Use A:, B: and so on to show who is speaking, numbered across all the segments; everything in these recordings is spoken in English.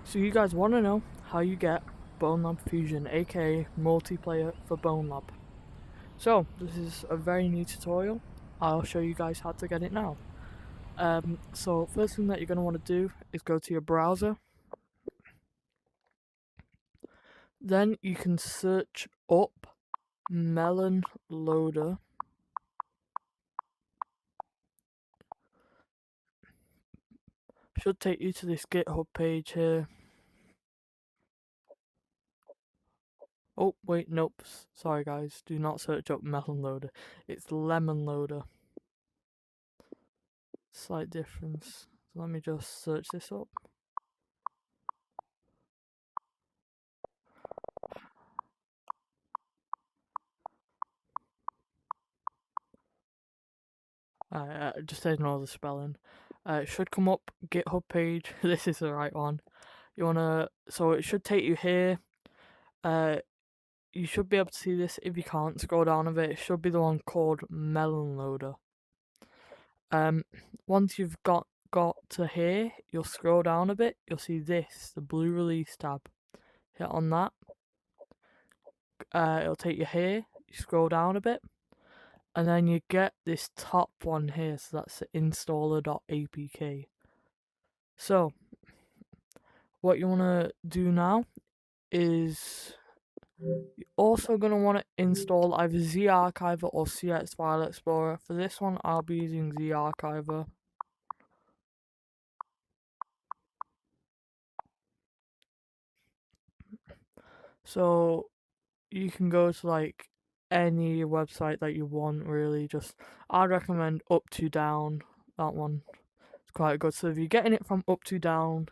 A: So you guys want to know how you get BONELAB Fusion, aka multiplayer for BONELAB. So this is a very new tutorial. I'll show you guys how to get it now. So first thing that you're going to want to do is go to your browser. Then you can search up MelonLoader. Should take you to this GitHub page here. Oh wait, nope. Sorry guys, do not search up MelonLoader. It's LemonLoader. Slight difference. So let me just search this up. Just ignore the spelling. It should come up GitHub page. This is the right one. So it should take you here. You should be able to see this. If you can't, scroll down a bit. It should be the one called MelonLoader. Once you've got to here, you'll scroll down a bit. You'll see this, the blue release tab. Hit on that. It'll take you here. You scroll down a bit. And then you get this top one here, so that's the installer.apk. So, what you want to do now is you're also going to want to install either ZArchiver or CX File Explorer. For this one, I'll be using ZArchiver. So, you can go to like any website that you want, really. I'd recommend Up to Down. That one is quite good. So if you're getting it from Up to Down,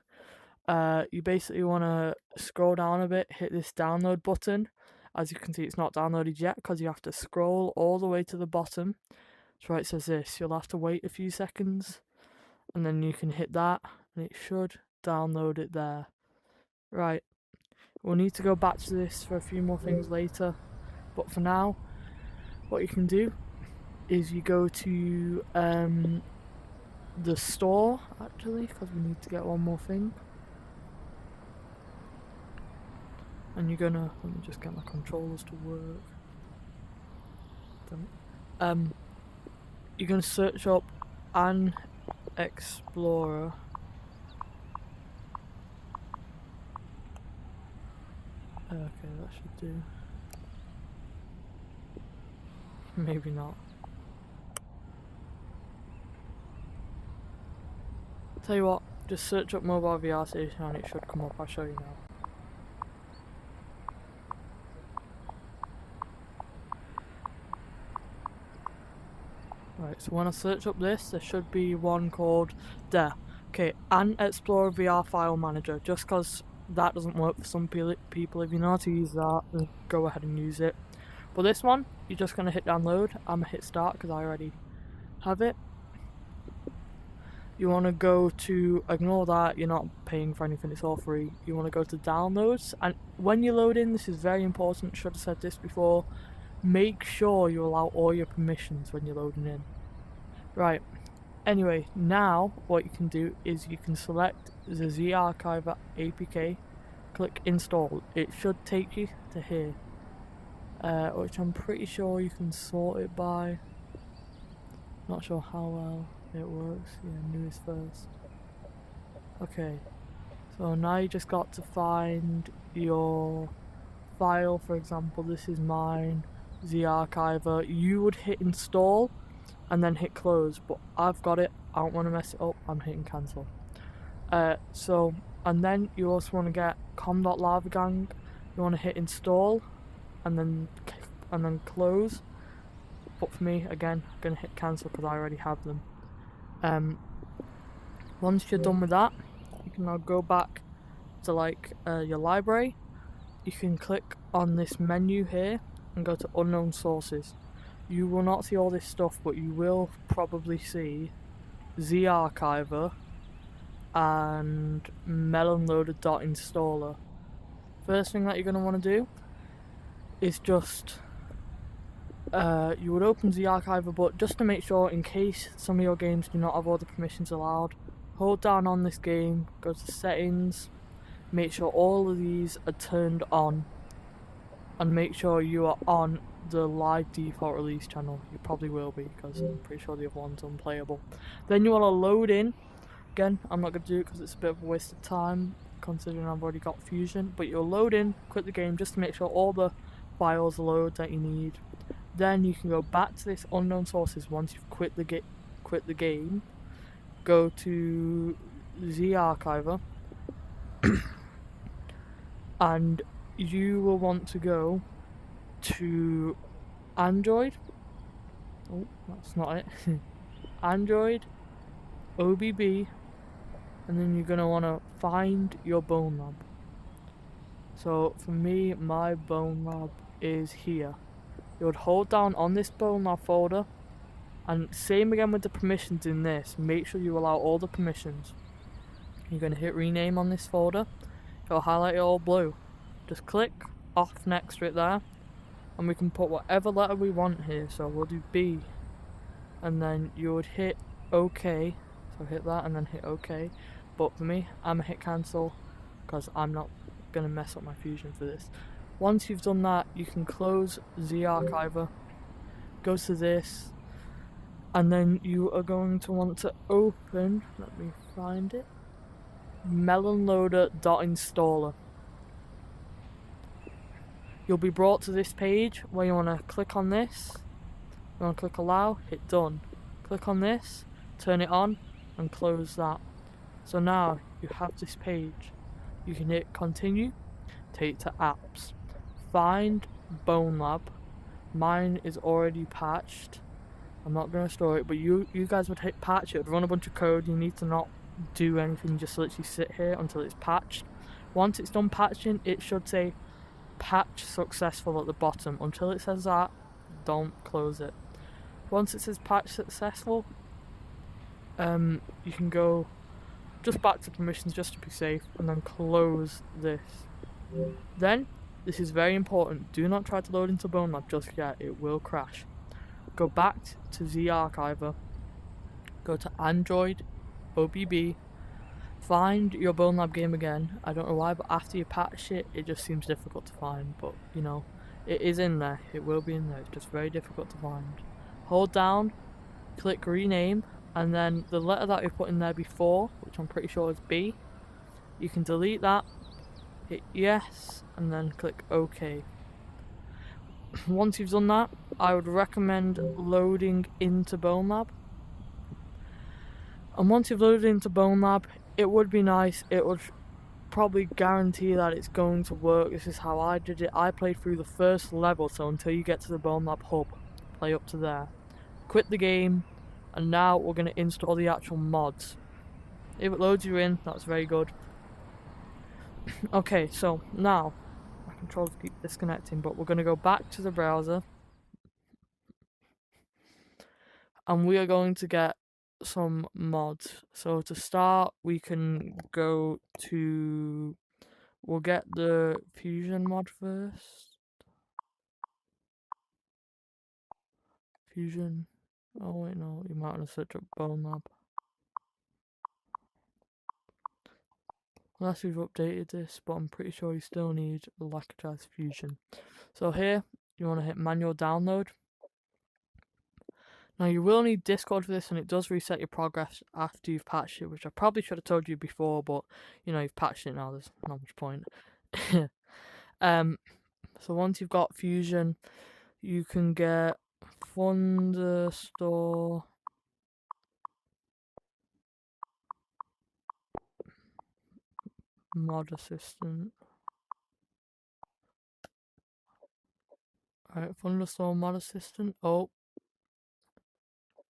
A: you basically want to scroll down a bit, hit this download button. As you can see, it's not downloaded yet because you have to scroll all the way to the bottom. So right, it says this. You'll have to wait a few seconds, and then you can hit that, and it should download it there. Right. We'll need to go back to this for a few more things later, but for now, what you can do is you go to the store, actually, because we need to get one more thing. And you're gonna, let me just get my controllers to work. You're gonna search up an explorer. Okay, that should do. Maybe not. Tell you what, just search up mobile VR station and it should come up. I'll show you now. Right, so when I search up this, there should be one called there. Okay, An Explorer VR File Manager. Just because that doesn't work for some people, if you know how to use that, then go ahead and use it. But this one, you're just going to hit download. I'm going to hit start because I already have it. You want to go to, ignore that, you're not paying for anything, it's all free. You want to go to downloads, and when you load in, this is very important, should have said this before, make sure you allow all your permissions when you're loading in. Right, anyway, now what you can do is you can select the ZArchiver APK, click install. It should take you to here, which I'm pretty sure you can sort it by. Not sure how well it works. Yeah, newest first. Okay, so now you just got to find your file. For example, this is mine, ZArchiver. You would hit install and then hit close, but I've got it. I don't want to mess it up. I'm hitting cancel. And then you also want to get com.lavagang. You want to hit install and then close. But for me, again, I'm going to hit cancel because I already have them. Once you're done with that, you can now go back to your library. You can click on this menu here and go to unknown sources. You will not see all this stuff, but you will probably see ZArchiver and MelonLoader.installer. First thing that you're going to want to do is just you would open ZArchiver, but just to make sure, in case some of your games do not have all the permissions allowed, hold down on this game, go to settings, make sure all of these are turned on, and make sure you are on the live default release channel. You probably will be, because I'm pretty sure the other one's unplayable. Then you want to load in. Again, I'm not going to do it because it's a bit of a waste of time, considering I've already got Fusion. But you'll load in, quit the game, just to make sure all the files load that you need. Then you can go back to this unknown sources once you've quit the game. Go to the archiver, and you will want to go to Android. Oh, that's not it. Android, OBB, and then you're going to want to find your BONELAB. So for me, my BONELAB is here. You would hold down on this BONELAB folder, and same again with the permissions in this. Make sure you allow all the permissions. You're going to hit rename on this folder. It'll highlight it all blue. Just click off next to it there, and we can put whatever letter we want here. So we'll do B, and then you would hit OK. So hit that and then hit OK. But for me, I'm gonna hit cancel because I'm not gonna mess up my Fusion for this. Once you've done that, you can close the archiver, go to this, and then you are going to want to open, let me find it, MelonLoader.installer. You'll be brought to this page where you want to click on this, you want to click allow, hit done. Click on this, turn it on, and close that. So now you have this page. You can hit continue, take to apps, find BONELAB. Mine is already patched. I'm not going to store it, but you guys would hit patch it, would run a bunch of code. You need to not do anything, just literally sit here until it's patched. Once it's done patching, it should say patch successful at the bottom. Until it says that, don't close it. Once it says patch successful, you can go just back to permissions just to be safe, and then close this. Then, this is very important, do not try to load into BONELAB just yet, it will crash. Go back to the archiver, go to Android, OBB, find your BONELAB game again. I don't know why, but after you patch it, it just seems difficult to find, but you know, it is in there, it will be in there, it's just very difficult to find. Hold down, click rename, and then the letter that we put in there before, which I'm pretty sure is B, you can delete that, hit yes, and then click OK. Once you've done that, I would recommend loading into BONELAB. And once you've loaded into BONELAB, it would be nice, it would probably guarantee that it's going to work. This is how I did it. I played through the first level, so until you get to the BONELAB hub, play up to there. Quit the game, and now we're going to install the actual mods. If it loads you in, that's very good. Okay, so now my controls keep disconnecting, but we're going to go back to the browser, and we are going to get some mods. So to start, we can go to, we'll get the Fusion mod first. Fusion. Oh wait, no, you might want to search up BONELAB. Unless we've updated this, but I'm pretty sure you still need the Lactase Fusion. So here, you want to hit manual download. Now you will need Discord for this, and it does reset your progress after you've patched it, which I probably should have told you before, but you know, you've patched it now, there's not much point. So once you've got Fusion, you can get Thunderstore Mod Assistant. Alright, Thunderstore Mod Assistant. Oh,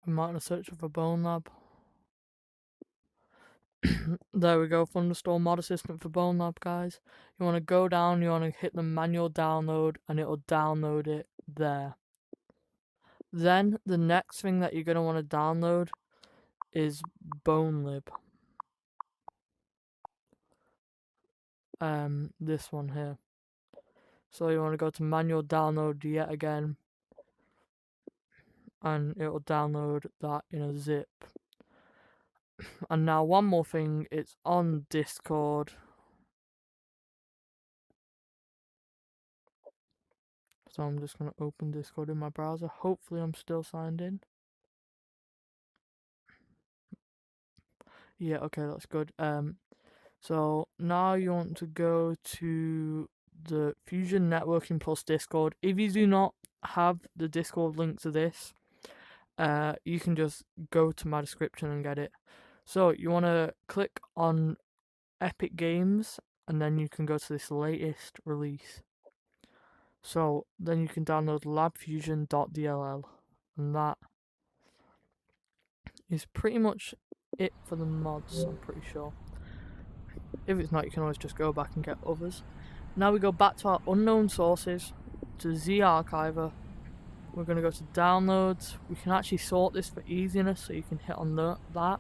A: we might want to search for BONELAB. There we go, Thunderstore Mod Assistant for BONELAB, guys. You want to go down, you want to hit the manual download, and it'll download it there. Then the next thing that you're going to want to download is BONELAB. This one here. So you want to go to manual download yet again, and it'll download that in a zip. And now one more thing, it's on Discord. So I'm just going to open Discord in my browser. Hopefully I'm still signed in. Yeah, okay, that's good. So now you want to go to the Fusion Networking Plus Discord. If you do not have the Discord link to this, you can just go to my description and get it. So you want to click on Epic Games, and then you can go to this latest release. So then you can download labfusion.dll, and that is pretty much it for the mods, I'm pretty sure. If it's not, you can always just go back and get others. Now we go back to our unknown sources, to Z Archiver. We're going to go to downloads. We can actually sort this for easiness, so you can hit on that,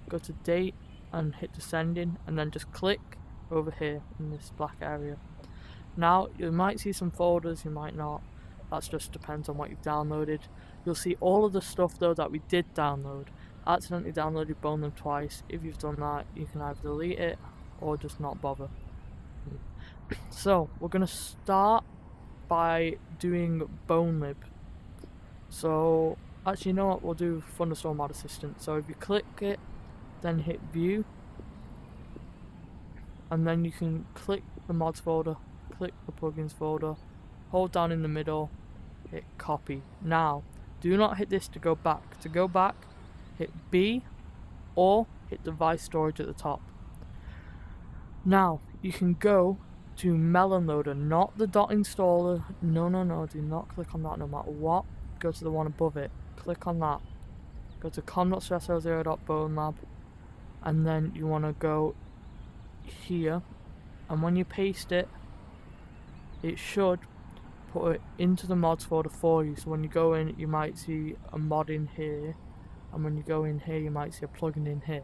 A: go to date and hit descending, and then just click over here in this black area. Now you might see some folders, you might not. That just depends on what you've downloaded. You'll see all of the stuff though that we did download. I accidentally downloaded BONELAB twice. If you've done that, you can either delete it or just not bother. So we're going to start by doing BONELAB. So actually, you know what, we'll do Thunderstorm Mod Assistant. So if you click it, then hit view, and then you can click the mods folder, click the plugins folder, hold down in the middle, hit copy. Now do not hit this to go back. To go back, hit B or hit device storage at the top. Now you can go to MelonLoader, not the .installer. No, do not click on that no matter what. Go to the one above it, click on that, go to com.stress00.bonelab, and then you want to go here, and when you paste it, it should put it into the mods folder for you. So when you go in, you might see a mod in here, and when you go in here, you might see a plugin in here.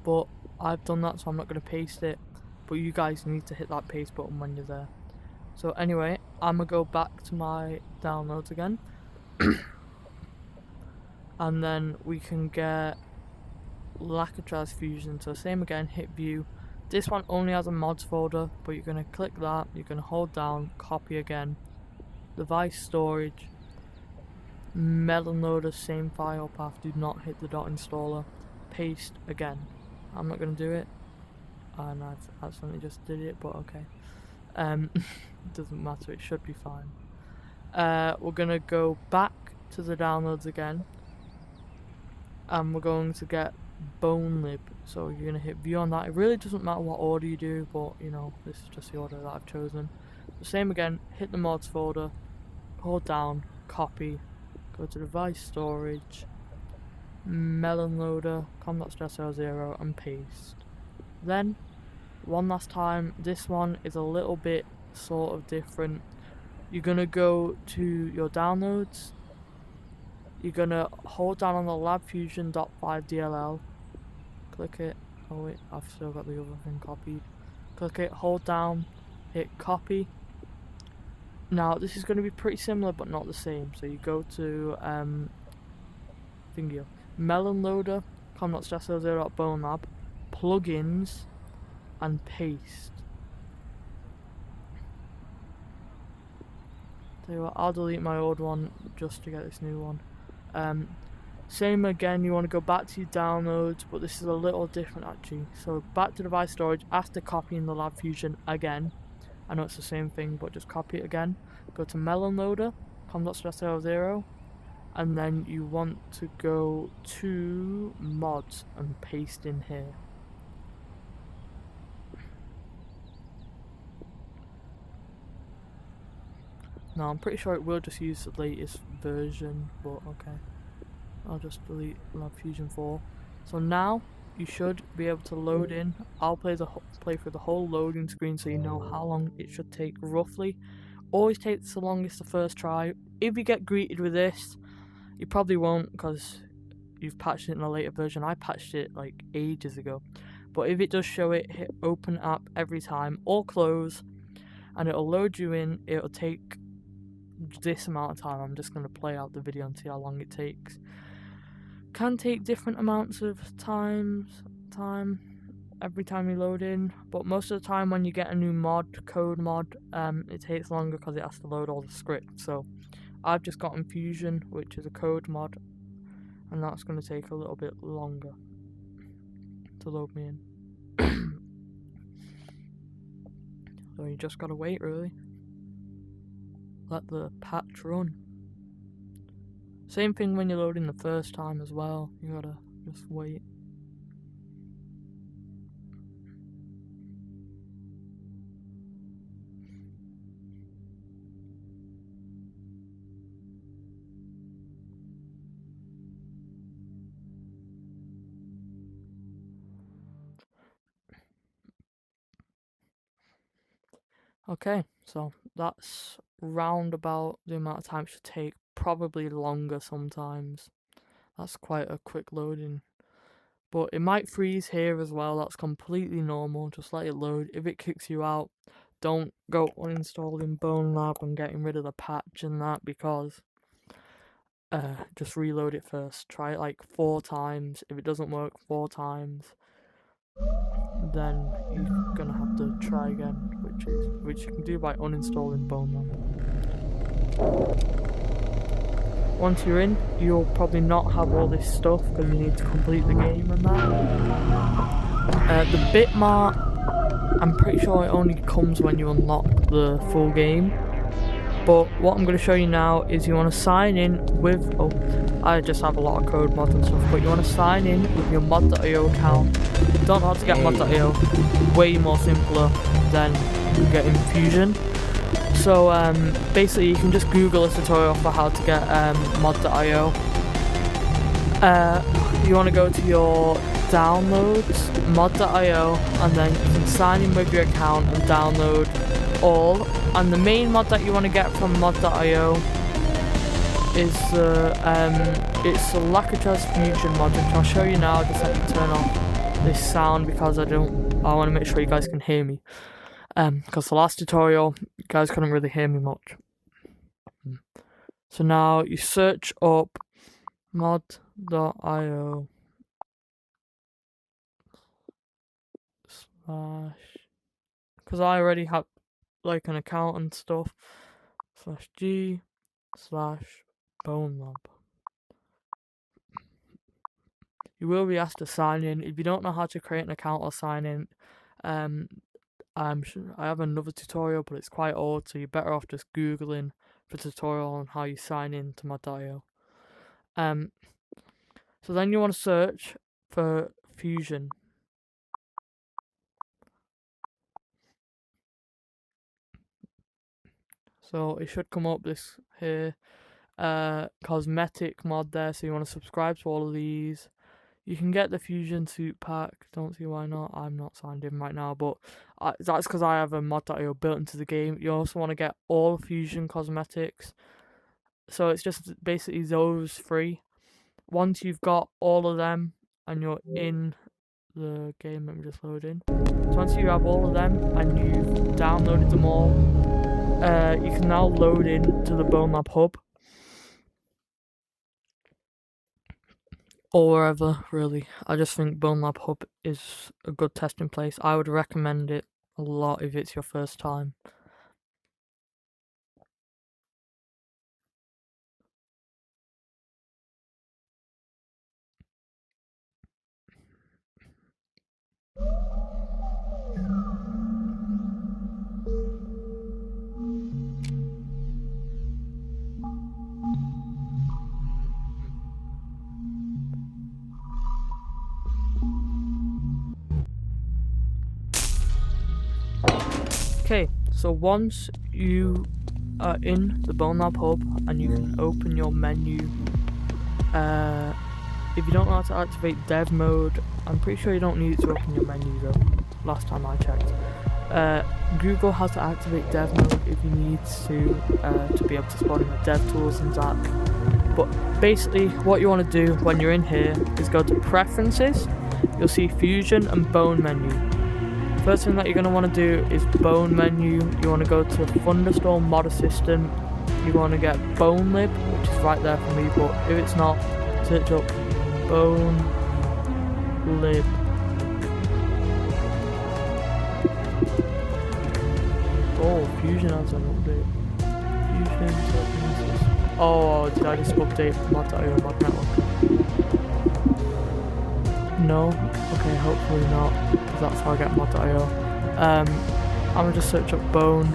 A: But I've done that, so I'm not going to paste it, but you guys need to hit that paste button when you're there. So anyway, I'm going to go back to my downloads again, and then we can get BONELAB Fusion. So same again, hit view. This one only has a mods folder, but you're going to click that, you're going to hold down, copy again, device storage, MelonLoader, same file path, do not hit the .installer, paste again. I'm not going to do it, and I've accidentally just did it, but okay. It doesn't matter, it should be fine. We're going to go back to the downloads again, and we're going to get BONELAB. So you're going to hit view on that. It really doesn't matter what order you do, but you know, this is just the order that I've chosen. The same again, hit the mods folder, hold down, copy, go to device storage, MelonLoader, com.stress00, and paste. Then one last time, this one is a little bit sort of different. You're gonna go to your downloads, you're gonna hold down on the labfusion.5dll, click it. Oh wait, I've still got the other thing copied. Click it, hold down, hit copy. Now this is going to be pretty similar but not the same. So you go to MelonLoader, com.stress00.bonelab, plugins, and paste. Tell you what, I'll delete my old one just to get this new one. Same again, you want to go back to your downloads, but this is a little different actually. So back to device storage after copying the BONELAB Fusion again. I know it's the same thing, but just copy it again. Go to MelonLoader, com.stress00, and then you want to go to mods and paste in here. Now I'm pretty sure it will just use the latest version, but okay. I'll just delete BONELAB Fusion 4. So now you should be able to load in. I'll play through the whole loading screen so you know how long it should take roughly. Always takes the longest the first try. If you get greeted with this, you probably won't because you've patched it in a later version. I patched it like ages ago. But if it does show it, hit open app every time or close, and it'll load you in. It'll take this amount of time. I'm just going to play out the video and see how long it takes. Can take different amounts of time. every time you load in, but most of the time when you get a new code mod, it takes longer because it has to load all the scripts. So I've just gotten Fusion, which is a code mod, and that's going to take a little bit longer to load me in. So you just gotta wait, really. Let the patch run. Same thing when you're loading the first time as well. You gotta just wait. Okay, so that's round about the amount of time it should take. Probably longer sometimes. That's quite a quick loading. But it might freeze here as well. That's completely normal. Just let it load. If it kicks you out, don't go uninstalling BONELAB and getting rid of the patch and that, because just reload it first. Try it like 4 times. If it doesn't work 4 times, then you're gonna have to try again, which you can do by uninstalling BONELAB. Once you're in, you'll probably not have all this stuff because you need to complete the game and that. The bitmart, I'm pretty sure it only comes when you unlock the full game. But what I'm going to show you now is you want to sign in with, I just have a lot of code mods and stuff, but you want to sign in with your mod.io account. Don't know how to get mod.io, way more simpler than getting Fusion. So basically you can just Google a tutorial for how to get mod.io. You want to go to your downloads, mod.io, and then you can sign in with your account and download all. And the main mod that you want to get from mod.io is it's the BONELAB Fusion mod, which I'll show you now. Just let me turn off this sound because I want to make sure you guys can hear me. Because the last tutorial, you guys couldn't really hear me much. So now you search up mod.io / because I already have like an account and stuff, /g/ BONELAB. You will be asked to sign in. If you don't know how to create an account or sign in, I have another tutorial, but it's quite old, so you're better off just googling for tutorial on how you sign in to mod.io. So then you want to search for Fusion. So it should come up this here, cosmetic mod there, so you want to subscribe to all of these. You can get the Fusion suit pack, don't see why not. I'm not signed in right now, but that's because I have a mod.io built into the game. You also want to get all Fusion cosmetics, so it's just basically those 3. Once you've got all of them and you're in the game, let me just load in. So once you have all of them and you've downloaded them all, you can now load in to the BONELAB hub. Or wherever, really. I just think BONELAB hub is a good testing place. I would recommend it a lot if it's your first time. Okay, so once you are in the BONELAB hub and you can open your menu, if you don't know how to activate dev mode, I'm pretty sure you don't need to open your menu though, last time I checked. Google how to activate dev mode if you need to be able to spawn in the dev tools and that. But basically what you want to do when you're in here is go to preferences. You'll see Fusion and Bone menu. First thing that you're going to want to do is Bone menu. You want to go to Thunderstorm Mod Assistant. You want to get BONELAB, which is right there for me, but if it's not, search up BONELAB. Fusion has an update. Fusion telekinesis. Oh, did I just update mod.io mod network? No? Okay, hopefully not, because that's how I get mod.io. I'm gonna just search up Bone.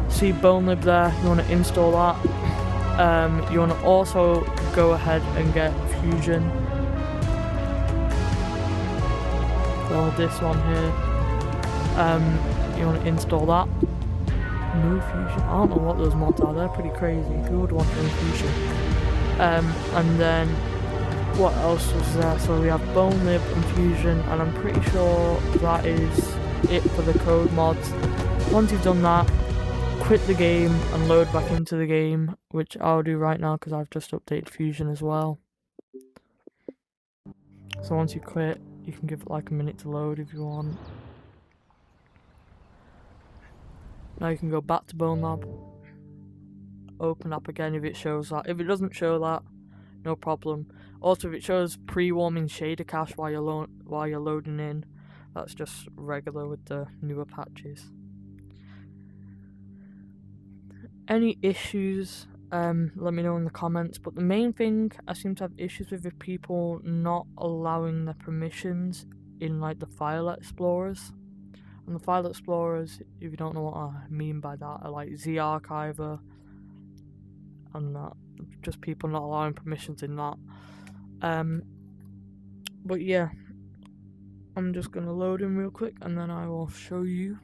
A: See BONELAB there, you wanna install that. You wanna also go ahead and get Fusion. So this one here. You want to install that. New Fusion. I don't know what those mods are. They're pretty crazy. Who would want New Fusion? And then what else was there? So we have BONELAB and Fusion, and I'm pretty sure that is it for the code mods. Once you've done that, quit the game and load back into the game, which I'll do right now because I've just updated Fusion as well. So once you quit, you can give it like a minute to load if you want. Now you can go back to BONELAB, open up again if it shows that. If it doesn't show that, no problem. Also, if it shows pre-warming shader cache while you're loading in, that's just regular with the newer patches. Any issues, let me know in the comments, but the main thing I seem to have issues with is people not allowing the permissions in like the file explorers. And the file explorers, if you don't know what I mean by that, are like Z-Archiver and that. Just people not allowing permissions in that. But yeah, I'm just gonna load in real quick and then I will show you.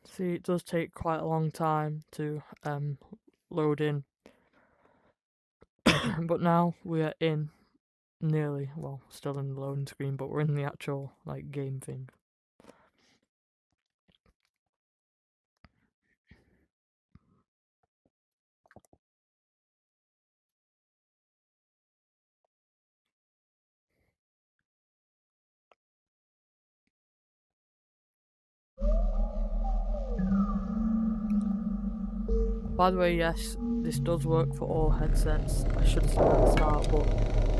A: See, it does take quite a long time to load in. But now we are in nearly, well, still in the loading screen, but we're in the actual like game thing. By the way, yes, this does work for all headsets. I should have said at the start, but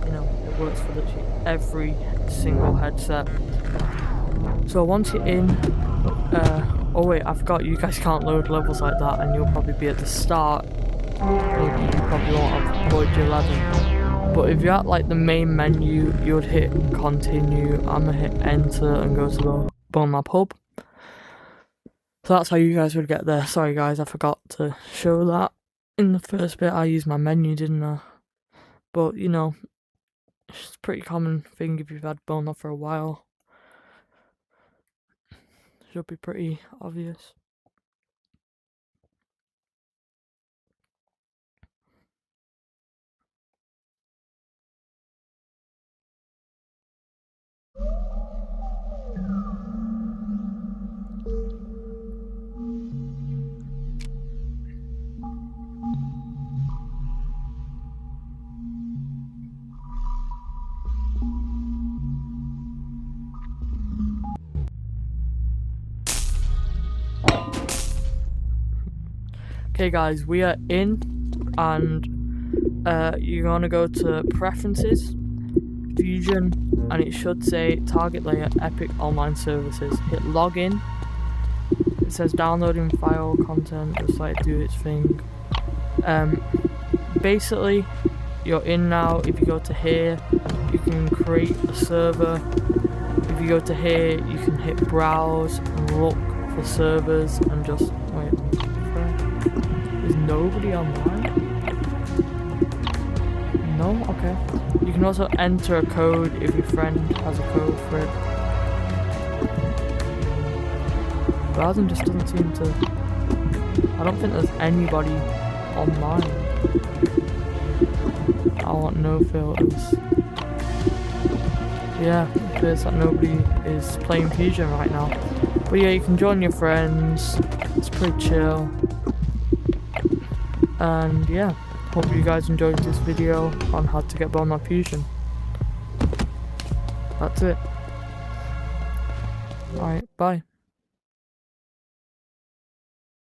A: you know, it works for literally every single headset. So once you're in, oh wait, I forgot you guys can't load levels like that, and you'll probably be at the start. Maybe you probably won't have Void 11. But if you're at like the main menu, you would hit continue. I'm gonna hit enter and go to the BONELAB hub. So that's how you guys would get there. Sorry guys, I forgot to show that in the first bit. I used my menu, didn't I? But you know, it's a pretty common thing if you've had BONELAB for a while. Should be pretty obvious. Okay guys, we are in, and you're gonna go to Preferences, Fusion, and it should say Target Layer Epic Online Services. Hit Login. It says downloading file content, just like do its thing. Basically, you're in now. If you go to here, you can create a server. If you go to here, you can hit Browse and look for servers and just wait. Is nobody online? No? Okay. You can also enter a code if your friend has a code for it. Browsing just doesn't seem to... I don't think there's anybody online. I want no filters. Yeah, it appears that nobody is playing Fusion right now. But yeah, you can join your friends. It's pretty chill. And yeah, Hope you guys enjoyed this video on how to get BONELAB Fusion. That's it. Alright, bye.